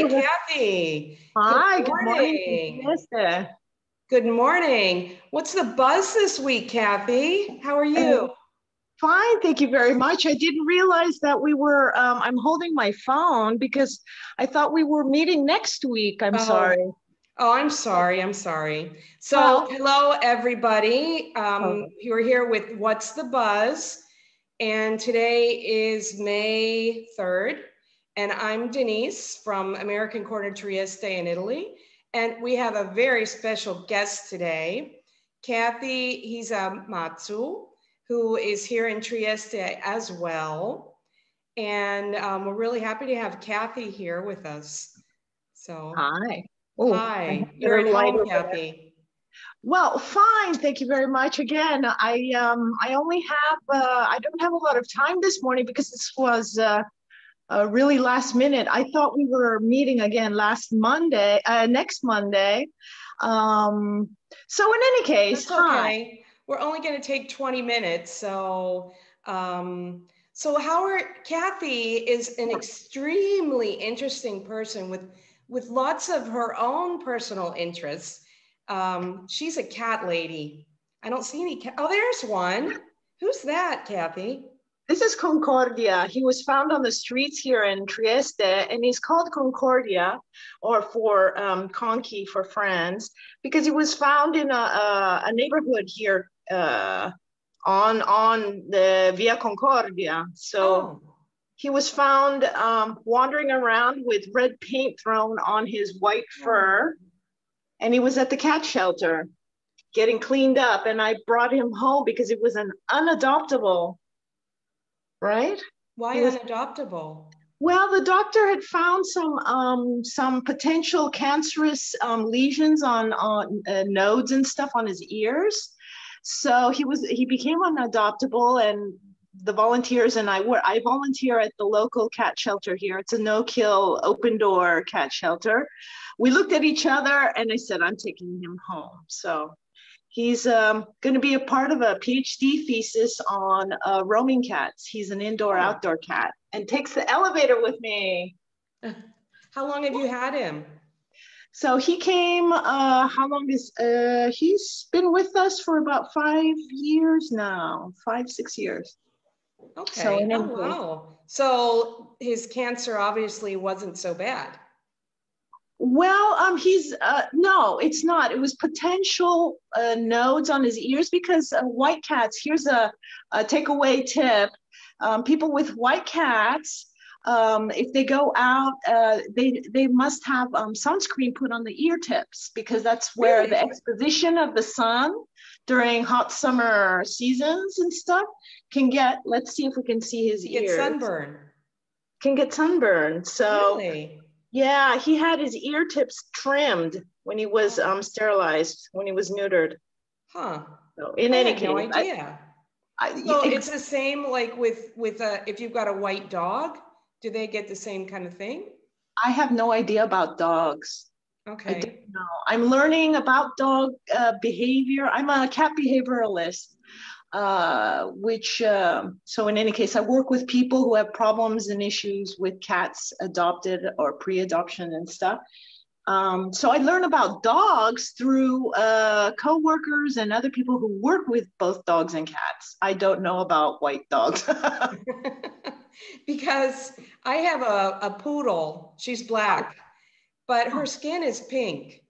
Kathy. Hi, Good good morning. morning. Yes, Good morning. What's the buzz this week, Kathy? How are uh, you? fine, thank you very much. I didn't realize that I'm holding my phone because I thought we were meeting next week. I'm Oh, sorry. I'm sorry. I'm sorry. So, Well, hello, everybody. oh, You're here with What's the Buzz? And today is May 3rd. And I'm Denise from American Corner Trieste in Italy. And we have a very special guest today, Kathy Hisamatsu, who is here in Trieste as well. And we're really happy to have Kathy here with us. So, hi. Oh, I have hi, you're better at light home, over there. Kathy. Well, fine, thank you very much. Again, I only have I don't have a lot of time this morning because this was really last minute. I thought we were meeting again next Monday. Um, so in any case, That's hi. okay. We're only going to take 20 minutes. So Howard, Kathy is an extremely interesting person with lots of her own personal interests. She's a cat lady. I don't see any cat. Oh, there's one. Who's that, Kathy? This is Concordia. He was found on the streets here in Trieste, and he's called Concordia, or for Conky for France, because he was found in a neighborhood here on the Via Concordia. So Oh, he was found wandering around with red paint thrown on his white oh. fur, and he was at the cat shelter getting cleaned up. And I brought him home because it was an unadoptable, right? Why He was unadoptable? well. The doctor had found some potential cancerous lesions on nodes and stuff on his ears. So he became unadoptable, and the volunteers and I volunteer at the local cat shelter here. It's a no-kill, open door cat shelter. We looked at each other, and I said, "I'm taking him home." So he's going to be a part of a PhD thesis on roaming cats. He's an indoor Oh, outdoor cat and takes the elevator with me. how long have you had him? So he came, how long is, he's been with us for about 5 years now, 5, 6 years. So Okay. in Oh, any case, wow. So his cancer obviously wasn't so bad. well, he's no, it's not. It was potential nodes on his ears because white cats. Here's a takeaway tip: people with white cats, if they go out, they must have sunscreen put on the ear tips because that's where the Really? exposition of the sun during hot summer seasons and stuff can get. Let's see if we can see his You get ears. sunburn. Can get sunburned. So Really? yeah, he had his ear tips trimmed when he was Oh, sterilized, when he was neutered. huh. So in I any had no case, idea. I, So it's ex- the same like with if you've got a white dog, do they get the same kind of thing? I have no idea about dogs. I don't Okay. know. I'm learning about dog behavior. I'm a cat behavioralist, so in any case, I work with people who have problems and issues with cats adopted or pre-adoption and stuff. So I learn about dogs through coworkers and other people who work with both dogs and cats. I don't know about white dogs. Because I have a poodle. She's black, but her skin is pink.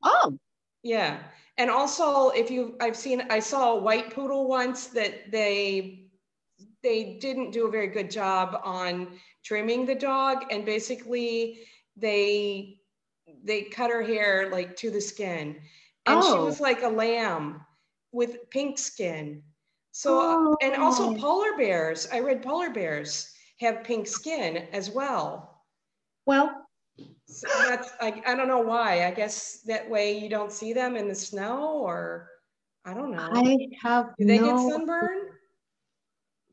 Oh, Yeah. And also I saw a white poodle once that they didn't do a very good job on trimming the dog, and basically they they cut her hair like to the skin, and she oh, was like a lamb with pink skin. So and also oh. polar bears, I read polar bears have pink skin as well. Well, So that's I don't know why. I guess that way you don't see them in the snow, or I don't know. I have Do they get no. sunburn?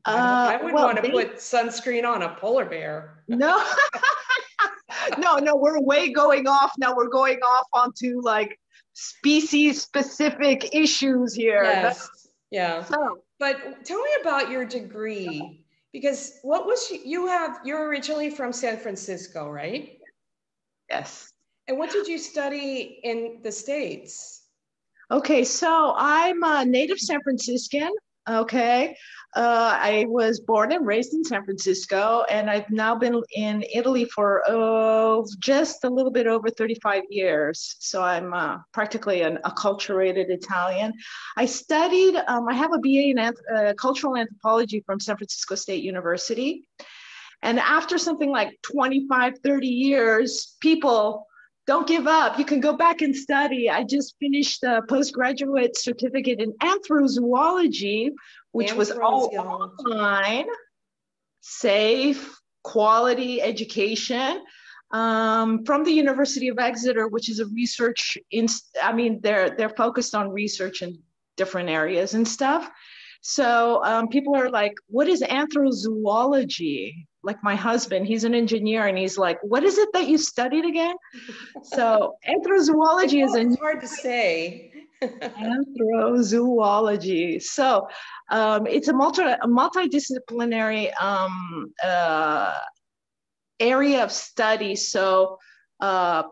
I wouldn't Well, want to they put sunscreen on a polar bear. no, no. We're way going off now. We're going off onto like species specific issues here. No, Yes, yeah. so But tell me about your degree, because what was you're originally from San Francisco, right? Yes. And what did you study in the States? Okay, so I'm a native San Franciscan. Okay. I was born and raised in San Francisco, and I've now been in Italy for just a little bit over 35 years. So I'm practically an acculturated Italian. I studied, I have a BA in cultural anthropology from San Francisco State University. And after something like 25, 30 years, people don't give up. You can go back and study. I just finished a postgraduate certificate in Anthrozoology, which was all online, safe, quality education from the University of Exeter, which is a research, they're focused on research in different areas and stuff. So people are like, what is anthrozoology? Like my husband, he's an engineer, and he's like, what is it that you studied again? So anthrozoology it's hard to say. Anthrozoology. So it's a multidisciplinary area of study. So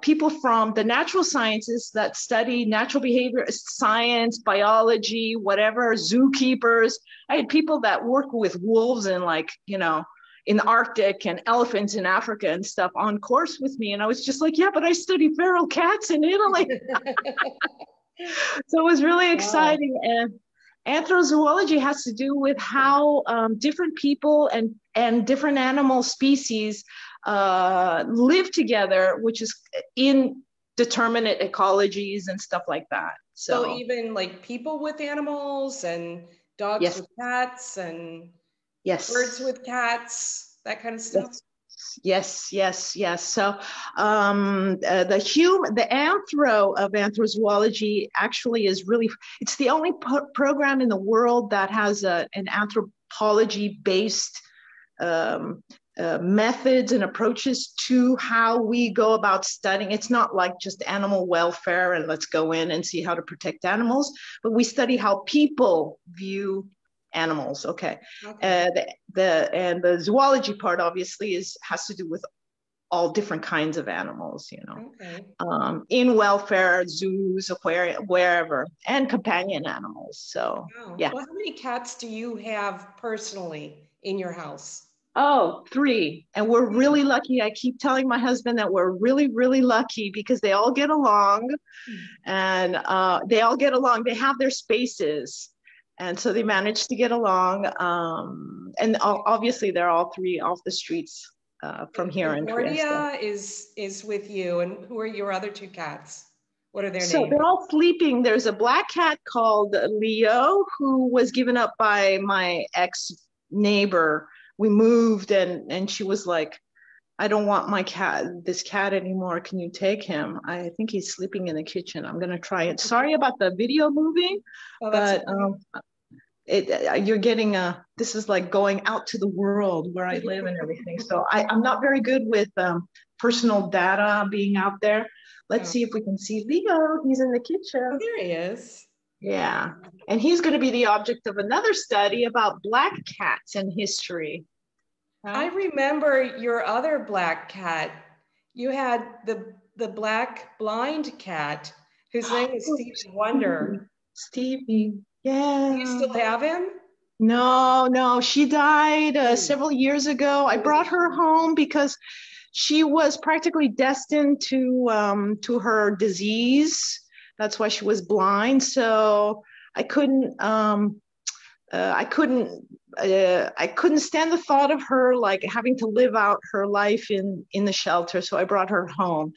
people from the natural sciences that study natural behavior, science, biology, whatever, zookeepers. I had people that work with wolves and in the Arctic and elephants in Africa and stuff on course with me. And I was just like, yeah, but I study feral cats in Italy. So it was really exciting. Wow. And anthrozoology has to do with how different people and different animal species live together, which is in determinate ecologies and stuff like that. So even like people with animals and dogs with cats and birds with cats, that kind of stuff. Yes. So the anthro of anthrozoology actually is really, it's the only program in the world that has an anthropology based methods and approaches to how we go about studying. It's not like just animal welfare and let's go in and see how to protect animals, but we study how people view animals. Okay. The zoology part obviously has to do with all different kinds of animals, in welfare, zoos, wherever, and companion animals. So yeah. Well, how many cats do you have personally in your house? Oh, 3. And we're really lucky. I keep telling my husband that we're really, really lucky because they all get along and they have their spaces. And so they managed to get along. And obviously they're all 3 off the streets from here in Trieste. Concordia is with you. And who are your other 2 cats? What are their names? So they're all sleeping. There's a black cat called Leo, who was given up by my ex-neighbor. We moved and she was like, I don't want this cat anymore. Can you take him? I think he's sleeping in the kitchen. I'm going to try it. Sorry about the video moving, but you're getting this is like going out to the world where I live and everything. So I'm not very good with personal data being out there. Let's see if we can see Leo. He's in the kitchen. Oh, there he is. Yeah. And he's going to be the object of another study about black cats and history. I remember your other black cat. You had the black blind cat whose name is Stevie Wonder. Stevie, yeah. Do you still have him? No, she died several years ago. I brought her home because she was practically destined to her disease. That's why she was blind. So I couldn't stand the thought of her like having to live out her life in the shelter. So I brought her home,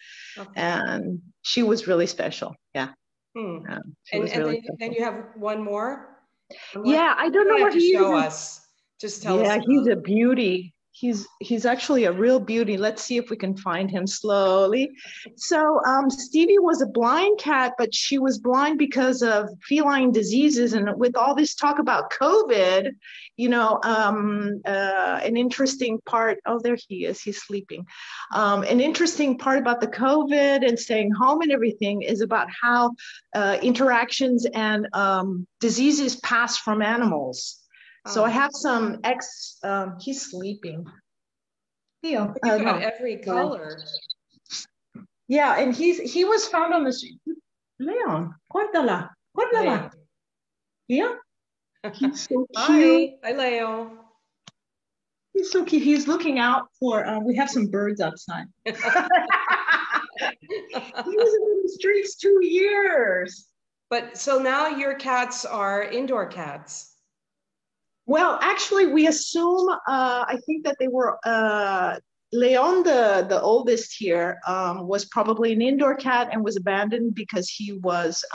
and she was really special. Yeah. Then you have one more. Yeah, I don't know what he show us. Just tell us. Yeah, he's a beauty. He's actually a real beauty. Let's see if we can find him slowly. So Stevie was a blind cat, but she was blind because of feline diseases. And with all this talk about COVID, an interesting part, oh, there he is, he's sleeping. An interesting part about the COVID and staying home and everything is about how interactions and diseases pass from animals. So I have some he's sleeping. Theo. You got every color. Yeah, and he was found on the street. Leon, guardala, guardala. Yeah, he's so cute. Hi, Leo. He's so cute. He's looking out for. We have some birds outside. He was in the streets 2 years. But so now your cats are indoor cats. Well, actually, we assume. I think that they were. Leon, the oldest here, was probably an indoor cat and was abandoned because he was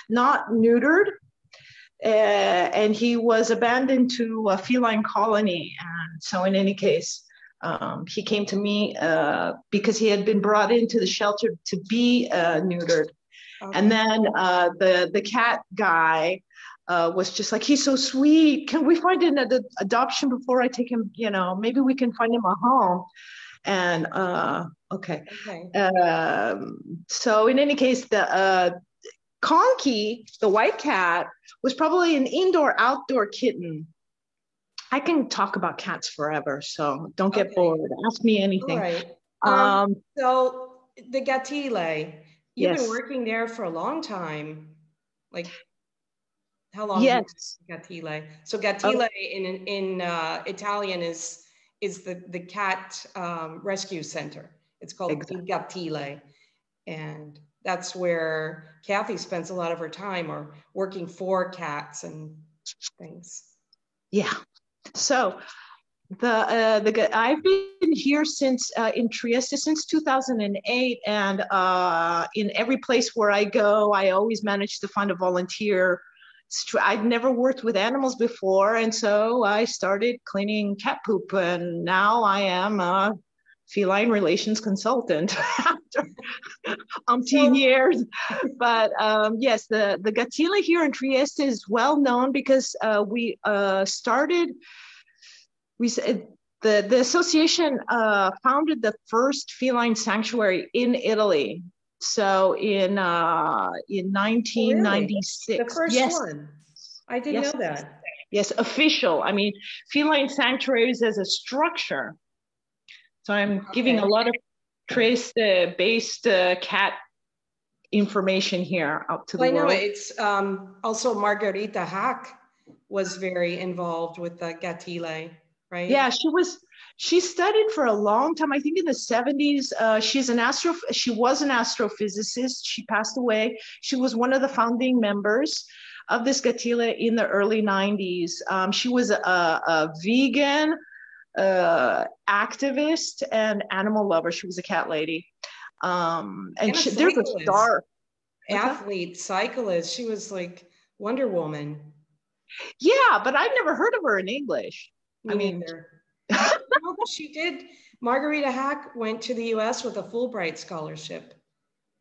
not neutered. And he was abandoned to a feline colony. And so in any case, he came to me because he had been brought into the shelter to be neutered. Okay. And then the cat guy was just like, he's so sweet. Can we find an adoption before I take him? You know, maybe we can find him a home. And okay. So in any case, the Conky, the white cat, was probably an indoor-outdoor kitten. I can talk about cats forever, so don't get bored. Ask me anything. All right. So the Gattile, you've been Yes. working there for a long time. Like, how long? Yes. Gattile. So Gattile in Italian is the cat rescue center. It's called Il Gattile, and that's where Kathy spends a lot of her time, or working for cats and things. Yeah. So I've been here since in Trieste since 2008, and in every place where I go, I always manage to find a volunteer. I'd never worked with animals before, and so I started cleaning cat poop, and now I am a feline relations consultant after umpteen years. But yes, the Gattile here in Trieste is well known because we started. The association founded the first feline sanctuary in Italy. So in 1996, really? The first one. I didn't know that. Yes, official. I mean, feline sanctuaries as a structure. So I'm giving a lot of Trieste-based cat information here out to the world. I know it's also Margherita Hack was very involved with the Gattile, right? Yeah, she studied for a long time. I think in the 70s. She was an astrophysicist. She passed away. She was one of the founding members of this Gattile in the early 90s. She was a vegan activist and animal lover. She was a cat lady. And there's a star. Athlete, cyclist. She was like Wonder Woman. Yeah, but I've never heard of her in English. I mean, she did. Margherita Hack went to the U.S. with a Fulbright scholarship.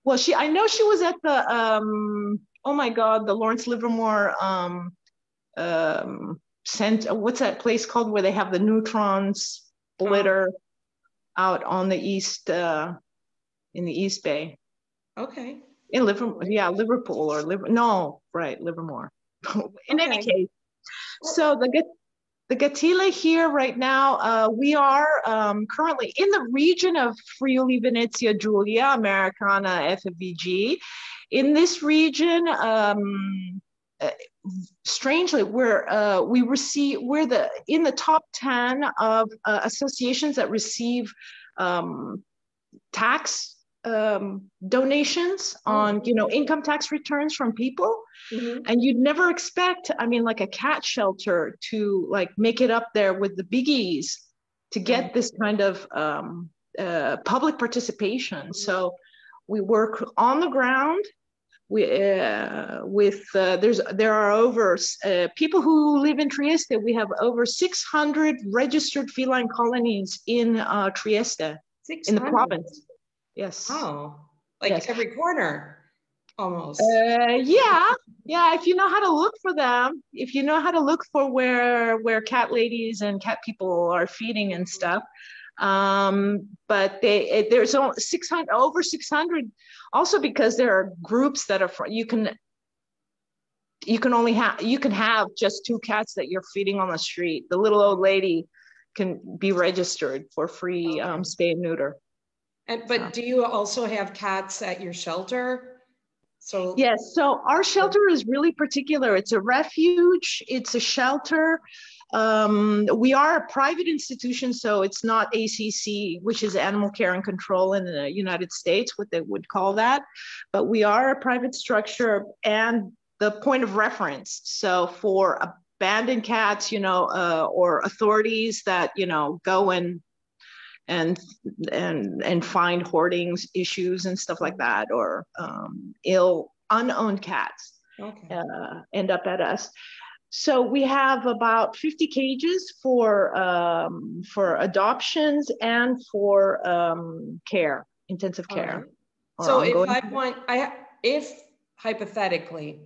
Well, I know she was at the oh my God, the Lawrence Livermore what's that place called where they have the neutron splitter out on the east in the East Bay. Okay. In Livermore, yeah, Liverpool or Livermore. In any case, so the Gattile here right now, we are currently in the region of Friuli Venezia Giulia Americana FVG. In this region, strangely, we're in the top 10 of associations that receive tax donations on income tax returns from people. Mm-hmm. And you'd never expect, I mean, like a cat shelter to like make it up there with the biggies to get this kind of public participation. So we work on the ground. There are over people who live in Trieste. We have over 600 registered feline colonies in Trieste, 600? In the province. Yes. Oh, like every corner, almost. Yeah. If you know how to look for them, if you know how to look for where cat ladies and cat people are feeding and stuff. But there's only over 600. Also, because there are groups that are you can have just 2 cats that you're feeding on the street. The little old lady can be registered for free spay and neuter. But do you also have cats at your shelter? So yes, so our shelter is really particular. It's a refuge, it's a shelter. We are a private institution, so it's not ACC, which is Animal Care and Control in the United States, what they would call that. But we are a private structure and the point of reference. So for abandoned cats, or authorities that, go and find hoardings issues and stuff like that, or unowned cats end up at us. So we have about 50 cages for adoptions and for care, intensive care. Right. So if hypothetically,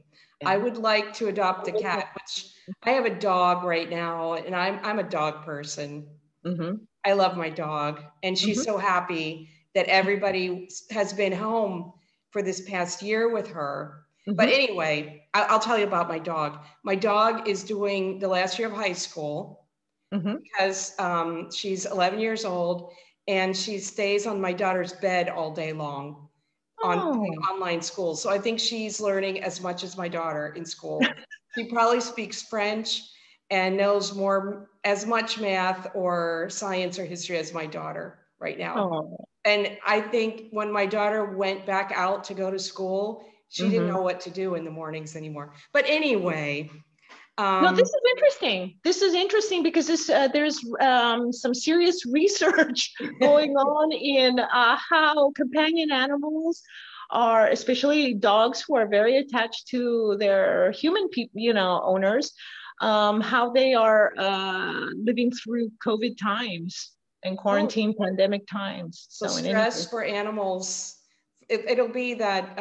I would like to adopt a cat, which I have a dog right now, and I'm a dog person. Mm-hmm. I love my dog, and she's so happy that everybody has been home for this past year with her. Mm-hmm. But anyway, I'll tell you about my dog. My dog is doing the last year of high school because she's 11 years old, and she stays on my daughter's bed all day long on online school. So I think she's learning as much as my daughter in school. She probably speaks French and knows as much math or science or history as my daughter right now. And I think when my daughter went back out to go to school, she didn't know what to do in the mornings anymore. But anyway. No, this is interesting. This is interesting because there's some serious research going on in how companion animals are, especially dogs who are very attached to their human owners, how they are living through COVID times and quarantine pandemic times. So stress for animals, it'll be that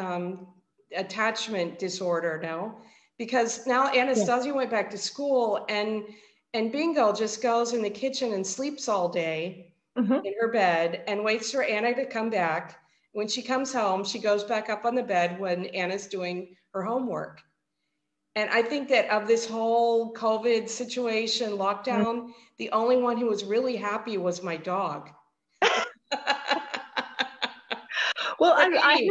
attachment disorder now, because now Anastasia went back to school, and Bingo just goes in the kitchen and sleeps all day in her bed and waits for Anna to come back. When she comes home, she goes back up on the bed when Anna's doing her homework. And I think that of this whole COVID situation, lockdown, the only one who was really happy was my dog. Well, I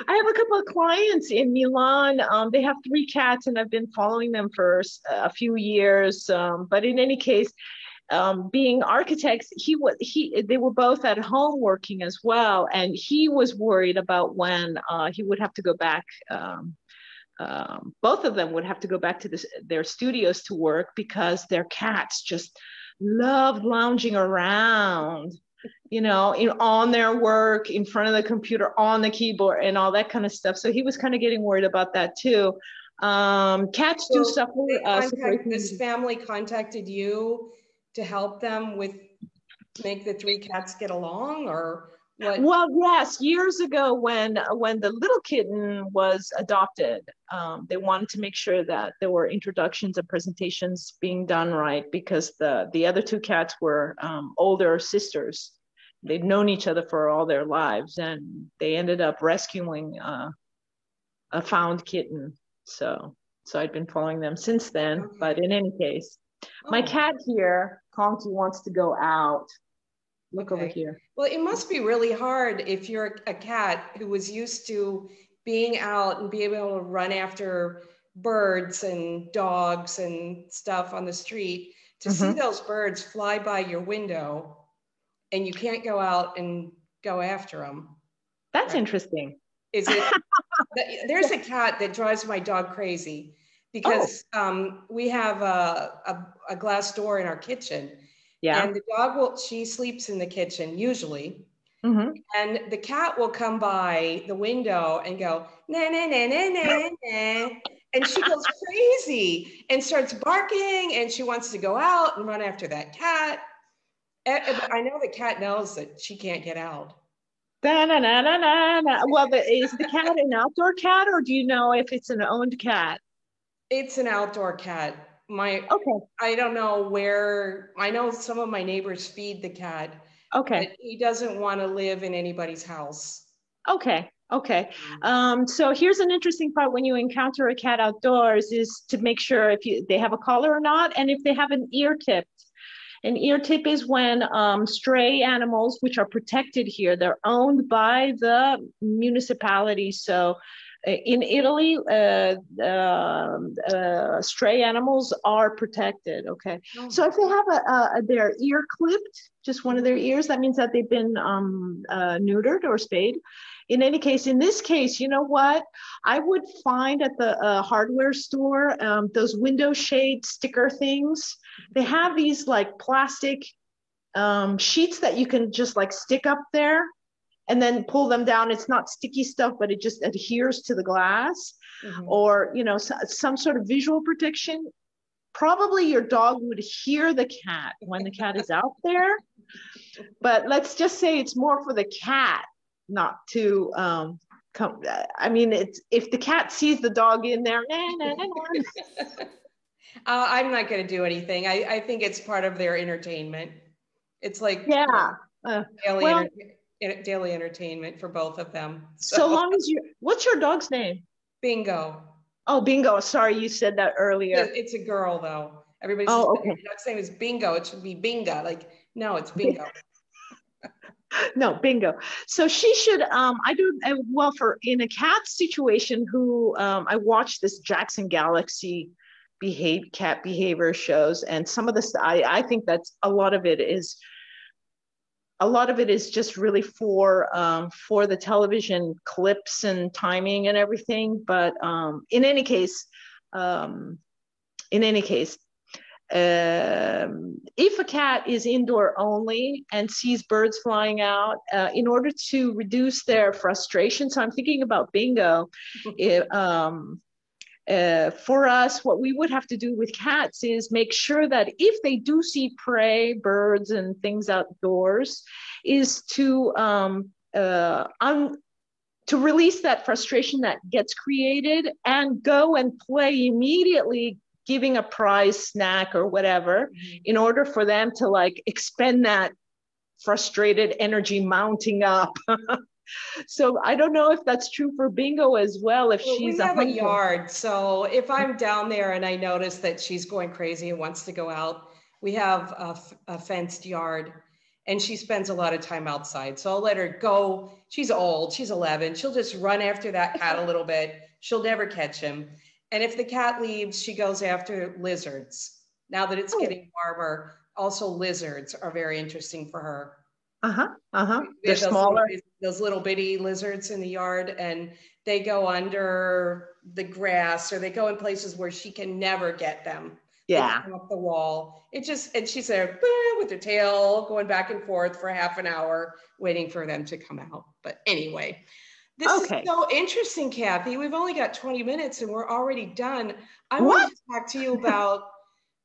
have a couple of clients in Milan. They have 3 cats, and I've been following them for a few years. But in any case, being architects, they were both at home working as well, and he was worried about when he would have to go back. Both of them would have to go back to their studios to work because their cats just loved lounging around, on their work, in front of the computer, on the keyboard, and all that kind of stuff. So he was kind of getting worried about that too. Cats do suffer. This family contacted you to help them make the 3 cats get along, or what? Well, yes, years ago when the little kitten was adopted, they wanted to make sure that there were introductions and presentations being done right, because the other 2 cats were older sisters. They'd known each other for all their lives, and they ended up rescuing a found kitten. So I'd been following them since then. But in any case, my cat here, Conky, wants to go out. Look over here. Well, it must be really hard if you're a cat who was used to being out and be able to run after birds and dogs and stuff on the street, to see those birds fly by your window and you can't go out and go after them. That's interesting. Is it? There's a cat that drives my dog crazy because we have a glass door in our kitchen. Yeah. And the dog she sleeps in the kitchen usually. And the cat will come by the window and go, na, na, na, na, na, na. And she goes crazy and starts barking, and she wants to go out and run after that cat. I know the cat knows that she can't get out. Da, na, na, na, na, na. Well, is the cat an outdoor cat, or do you know if it's an owned cat? It's an outdoor cat. I don't know where. I know some of my neighbors feed the cat. But he doesn't want to live in anybody's house. Okay. So here's an interesting part when you encounter a cat outdoors is to make sure if they have a collar or not, and if they have an ear tipped. An ear tip is when stray animals, which are protected here, they're owned by the municipality. So in Italy, stray animals are protected. Okay. Oh. So if they have their ear clipped, just one of their ears, that means that they've been neutered or spayed. In any case, in this case, you know what? I would find at the hardware store, those window shade sticker things. They have these like plastic sheets that you can just like stick up there and then pull them down. It's not sticky stuff, but it just adheres to the glass. Mm-hmm. Or, you know, some sort of visual protection. Probably your dog would hear the cat when the cat is out there. But let's just say it's more for the cat not to come. I mean, it's if the cat sees the dog in there, I'm not going to do anything. I think it's part of their entertainment. It's like daily entertainment for both of them. So long as what's your dog's name? Bingo. Oh, Bingo. Sorry, you said that earlier. It's a girl though. Everybody says, okay. Your dog's name is Bingo. It should be Binga. Like, no, it's Bingo. No, Bingo. So she should, for in a cat situation I watched this Jackson Galaxy cat behavior shows, and some of this, I think that's a lot of it is just really for the television clips and timing and everything. But in any case, if a cat is indoor only and sees birds flying out, in order to reduce their frustration, so I'm thinking about Bingo, for us, what we would have to do with cats is make sure that if they do see prey, birds and things outdoors, is to release that frustration that gets created and go and play immediately, giving a prize snack or whatever, in order for them to like expend that frustrated energy mounting up. So I don't know if that's true for Bingo as well. We have a yard, so if I'm down there and I notice that she's going crazy and wants to go out, we have a fenced yard, and she spends a lot of time outside. So I'll let her go. She's old. She's 11. She'll just run after that cat a little bit. She'll never catch him. And if the cat leaves, she goes after lizards. Now that it's getting warmer, also lizards are very interesting for her. They're smaller. Those little bitty lizards in the yard, and they go under the grass, or they go in places where she can never get them. Yeah. They come up the wall. And she's there with her tail going back and forth for half an hour, waiting for them to come out. But anyway, this is so interesting, Kathy. We've only got 20 minutes and we're already done. I want to talk to you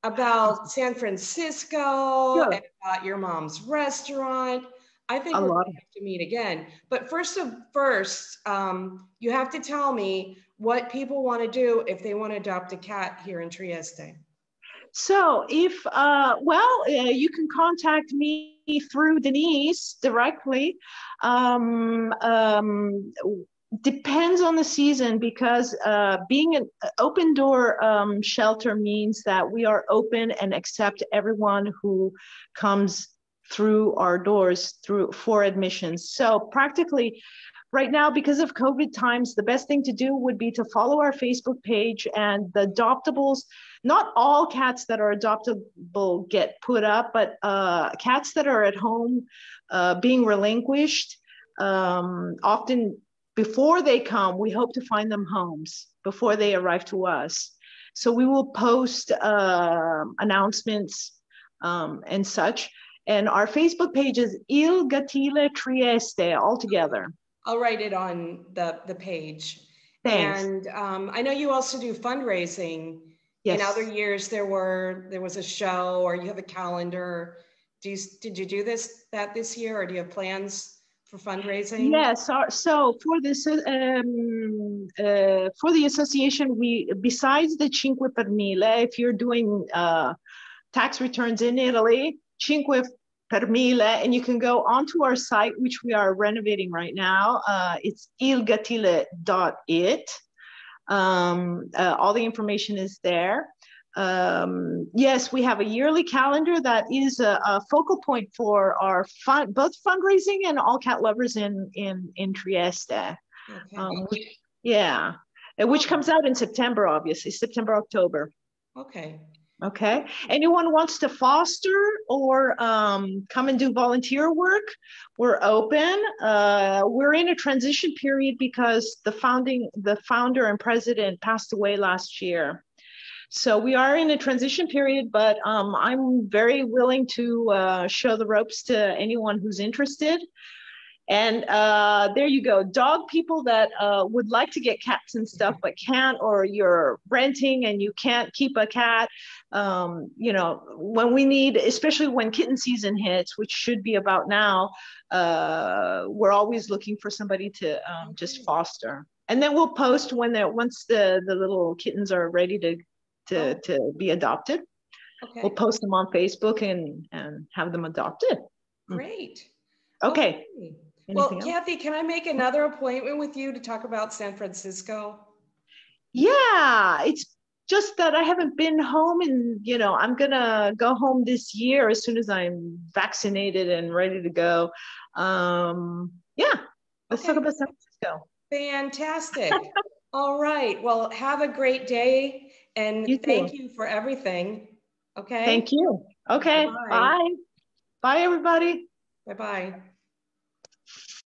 about San Francisco and about your mom's restaurant. I think we're going to have to meet again. But first, you have to tell me what people want to do if they want to adopt a cat here in Trieste. So if, you can contact me through Denise directly. Depends on the season, because being an open door shelter means that we are open and accept everyone who comes through our doors for admissions. So practically right now, because of COVID times, the best thing to do would be to follow our Facebook page, and the adoptables. Not all cats that are adoptable get put up, but cats that are at home being relinquished, often before they come, we hope to find them homes before they arrive to us. So we will post announcements and such. And our Facebook page is Il Gattile Trieste, all together. I'll write it on the page. Thanks. And I know you also do fundraising. Yes. In other years, there was a show, or you have a calendar. Did you do that this year, or do you have plans for fundraising? Yes. So for this for the association, we, besides the Cinque per Mille, if you're doing tax returns in Italy, Cinque per Mille, and you can go onto our site, which we are renovating right now. It's ilgattile.it. All the information is there. Yes, we have a yearly calendar that is a focal point for our both fundraising and all cat lovers in Trieste. Okay. Yeah, which comes out in September, obviously, September, October. Okay. Okay. Anyone wants to foster or come and do volunteer work, we're open. We're in a transition period because the founder and president passed away last year. So we are in a transition period, but I'm very willing to show the ropes to anyone who's interested. And there you go. Dog people that would like to get cats and stuff, but can't, or you're renting and you can't keep a cat. You know, when we need, especially when kitten season hits, which should be about now, we're always looking for somebody to just foster. And then we'll post when once the little kittens are ready to be adopted. Okay. We'll post them on Facebook and have them adopted. Great. Okay. Well, Kathy, can I make another appointment with you to talk about San Francisco? Yeah, it's just that I haven't been home, and I'm gonna go home this year as soon as I'm vaccinated and ready to go. Yeah, let's talk about San Francisco. Fantastic. All right. Well, have a great day, and thank you for everything. Okay. Thank you. Okay. Bye. Bye, everybody. Bye-bye.